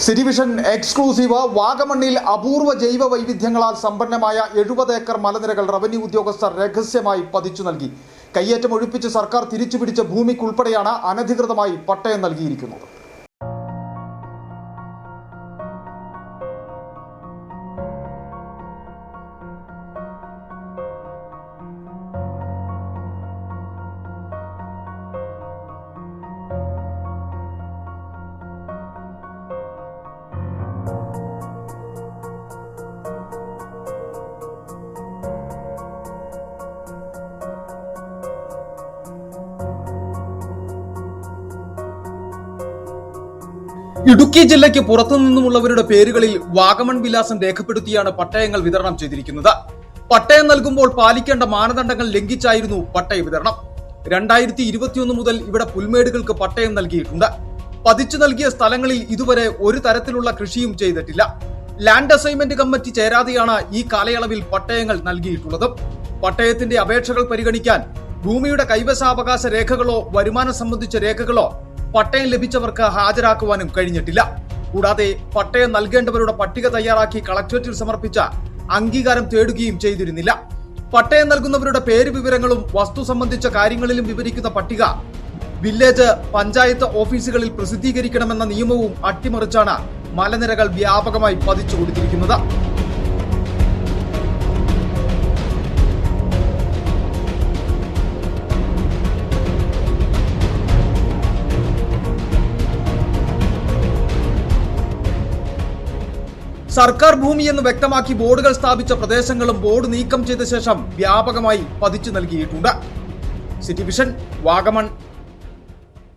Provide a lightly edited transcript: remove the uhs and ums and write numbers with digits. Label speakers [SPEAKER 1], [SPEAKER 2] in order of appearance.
[SPEAKER 1] City vision exclusive. വാഗമണ്ണിൽ അപൂർവ ജൈവ വൈവിധ്യങ്ങളാൽ സമ്പന്നമായ 70 ഏക്കർ മലനിരകൾ റവന്യൂ ഉദ്യോഗസ്ഥർ രഹസ്യമായി പതിച്ചു നൽകി. കയ്യേറ്റം ഒഴിപ്പിച്ച് സർക്കാർ തിരിച്ചുപിടിച്ച ഭൂമിക്കുൾപ്പെടെയാണ് അനധികൃതമായി പട്ടയം നൽകിയിരിക്കുന്നത്.
[SPEAKER 2] ഇടുക്കി ജില്ലയ്ക്ക് പുറത്തുനിന്നുമുള്ളവരുടെ പേരുകളിൽ വാഗമൺ വിലാസം രേഖപ്പെടുത്തിയാണ് പട്ടയങ്ങൾ വിതരണം ചെയ്തിരിക്കുന്നത്. പട്ടയം നൽകുമ്പോൾ പാലിക്കേണ്ട മാനദണ്ഡങ്ങൾ ലംഘിച്ചായിരുന്നു പട്ടയ വിതരണം. 2021 മുതൽ ഇവിടെ പുൽമേടുകൾക്ക് പട്ടയം നൽകിയിട്ടുണ്ട്. പതിച്ചു നൽകിയ സ്ഥലങ്ങളിൽ ഇതുവരെ ഒരു തരത്തിലുള്ള കൃഷിയും ചെയ്തിട്ടില്ല. ലാൻഡ് അസൈൻമെന്റ് കമ്മിറ്റി ചേരാതെയാണ് ഈ കാലയളവിൽ പട്ടയങ്ങൾ നൽകിയിട്ടുള്ളത്. പട്ടയത്തിന്റെ അപേക്ഷകൾ പരിഗണിക്കാൻ ഭൂമിയുടെ കൈവശാവകാശ രേഖകളോ വരുമാനം സംബന്ധിച്ച രേഖകളോ പട്ടയം ലഭിച്ചവർക്ക് ഹാജരാക്കുവാനും കഴിഞ്ഞിട്ടില്ല. കൂടാതെ പട്ടയം നൽകേണ്ടവരുടെ പട്ടിക തയ്യാറാക്കി കളക്ടറേറ്റിൽ സമർപ്പിച്ച അംഗീകാരം തേടുകയും ചെയ്തിരുന്നില്ല. പട്ടയം നൽകുന്നവരുടെ പേര് വിവരങ്ങളും വസ്തു സംബന്ധിച്ച കാര്യങ്ങളിലും വിവരിക്കുന്ന പട്ടിക വില്ലേജ്, പഞ്ചായത്ത് ഓഫീസുകളിൽ പ്രസിദ്ധീകരിക്കണമെന്ന നിയമവും അട്ടിമറിച്ചാണ് മലനിരകൾ വ്യാപകമായി പതിച്ചു കൊടുത്തിരിക്കുന്നത്. സർക്കാർ ഭൂമി എന്ന് വ്യക്തമാക്കി ബോർഡുകൾ സ്ഥാപിച്ച പ്രദേശങ്ങളും ബോർഡ് നീക്കം ചെയ്ത ശേഷം വ്യാപകമായി പതിച്ചു നൽകിയിട്ടുണ്ട്. City vision, Vagamon.